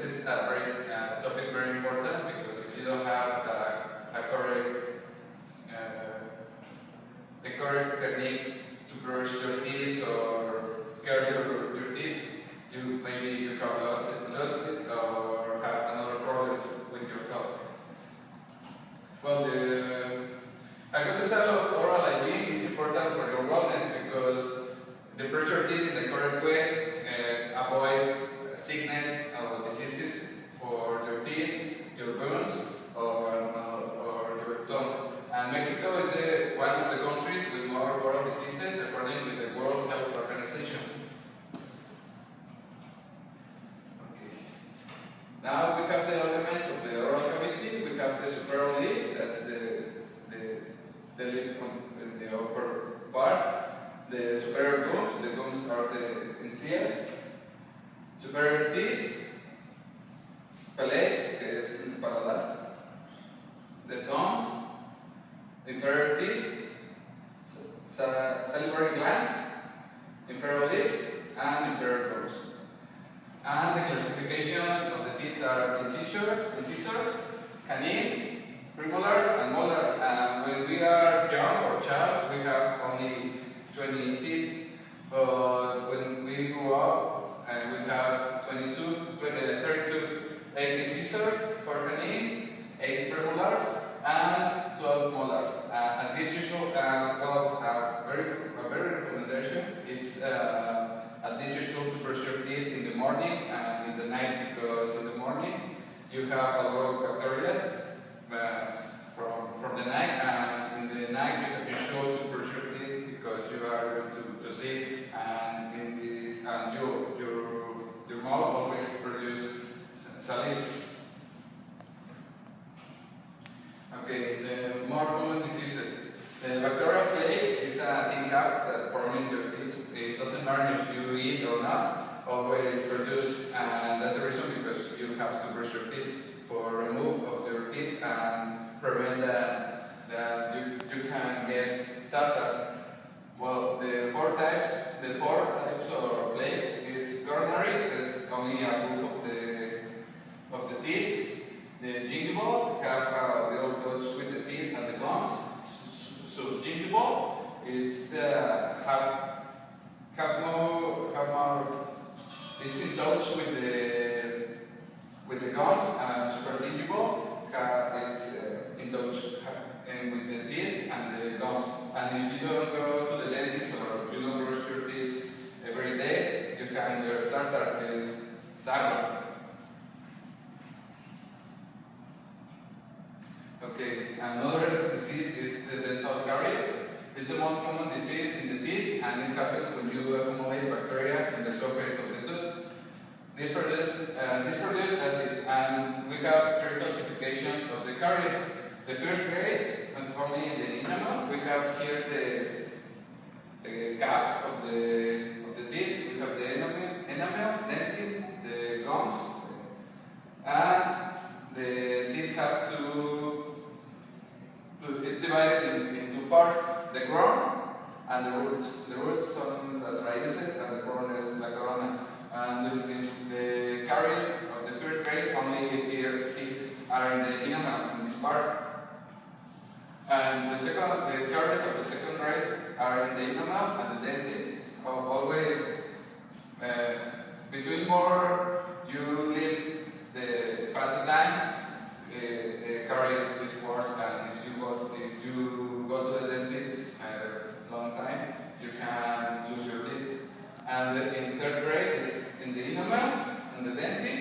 this is a very topic very important, because if you don't have a correct the correct technique to brush your teeth or care your teeth, maybe you have lost it or have another problems with your health. Well, a good style of oral hygiene is important for your wellness, because the brush your teeth in the correct way avoid sickness or diseases for your teeth, your bones, or your tongue. And Mexico is one of the countries with more oral diseases according to the World Health Organization. Okay. Now we have the elements of the oral cavity. We have the superior lip, that's the lip on the upper part. The superior gums, the gums are the encías. Superior teeth, palates, que es el paladar. The tongue, inferior teeth, salivary glands, inferior lips, and inferior gums. And the classification of the teeth are incisors, canine, premolars, and molars. And when we are young or child, we have only 20 teeth, but when we grow up, and we have 32, 8 incisors for canine, 8 premolars, and 12 molars. And this usual, a very recommendation, it's at least usual to brush your teeth in the morning and in the night, because in the morning you have a lot of bacteria from the night, and in the night you have to show to brush your teeth, because you are going to sleep, and your mouth always produces saliva. Okay, the more common diseases. The bacterial plague is a thin cap that forms in your teeth. It doesn't matter if you eat or not, always produce, and that's the reason, because you have to brush your teeth for remove of your teeth and prevent that you can get tartar. Well, the four types of plague is coronary, that's only a group of the teeth. The gingival have little dots with the teeth and the gums. So gingival is have more. It's in touch with the gums, and supergingival it's in touch with the teeth and the gums. And if you don't go to the dentist or you don't brush your teeth every day, you can your tartar is sarro. Okay, another disease is the dental caries. It's the most common disease in the teeth, and it happens when you accumulate bacteria in the surface of the tooth. This produces acid, and we have three classifications of the caries. The first grade is only the enamel. We have here the caps of the teeth. We have the enamel, dentin, the gums, and the teeth have it's divided in two parts: the crown and the roots. The roots son las raíces, and the crown is la corona. And the caries of the first grade only here are in the enamel, in this part. And the caries of the second grade are in the enamel and the dentin. Always between more you live the past time, the caries is worse, and if you go to the dentist a long time, you can lose your teeth. And in third grade is in the enamel, in the dentin,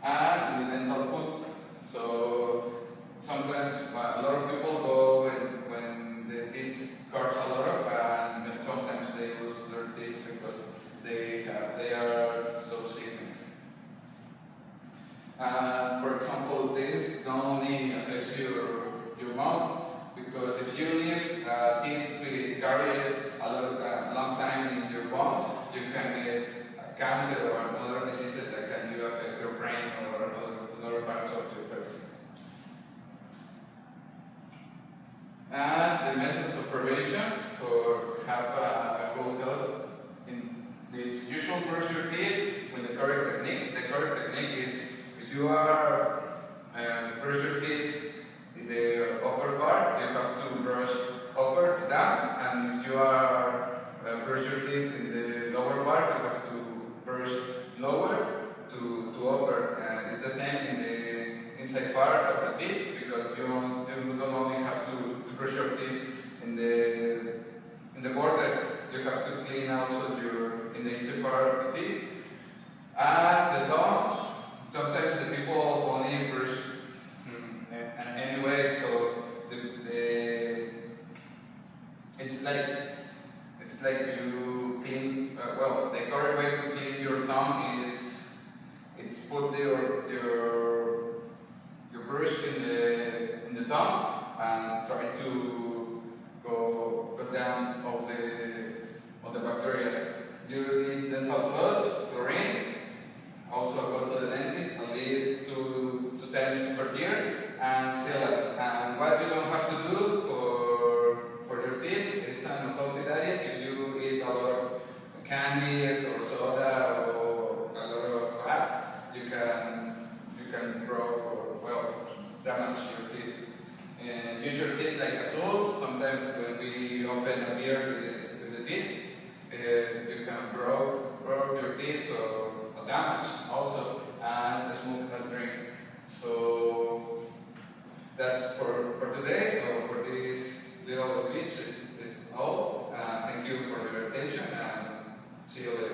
and in the dental pulp. So sometimes a lot of people go when the teeth hurts a lot, and sometimes they lose their teeth because they are so sickness. For example, this not only affects your mouth, because if you leave teeth with caries a long time in your mouth, you can get cancer or other diseases that can affect your brain or other parts of your face. And the methods of prevention for have a good health in this usual brush your teeth with the correct technique. The correct technique is if you are brush your teeth in the upper part, you have to brush upper to down, and if you are brush your teeth in the lower part, you have to brush lower to upper. It's the same in the inside part of the teeth, because you don't only have to brush your teeth in the border, you have to clean also in the inside part of the teeth. And the tongue, sometimes the people only brush anyway, so it's like you clean. Well, the correct way to clean your tongue is it's put your brush in the tongue and try to go down all the bacteria. You need dental floss, chlorine. Also go to the dentist at least two times per year and sealants. And what you don't have to do for your teeth, it's an unhealthy diet. If you eat a lot of candies or soda or a lot of fats, you can grow or damage your teeth. And use your teeth like a tool. Sometimes when we open a beer with the teeth, you can grow your teeth or damage also, and smoke and drink. So that's for today, or for this little speech. It's all. Thank you for your attention, and see you later.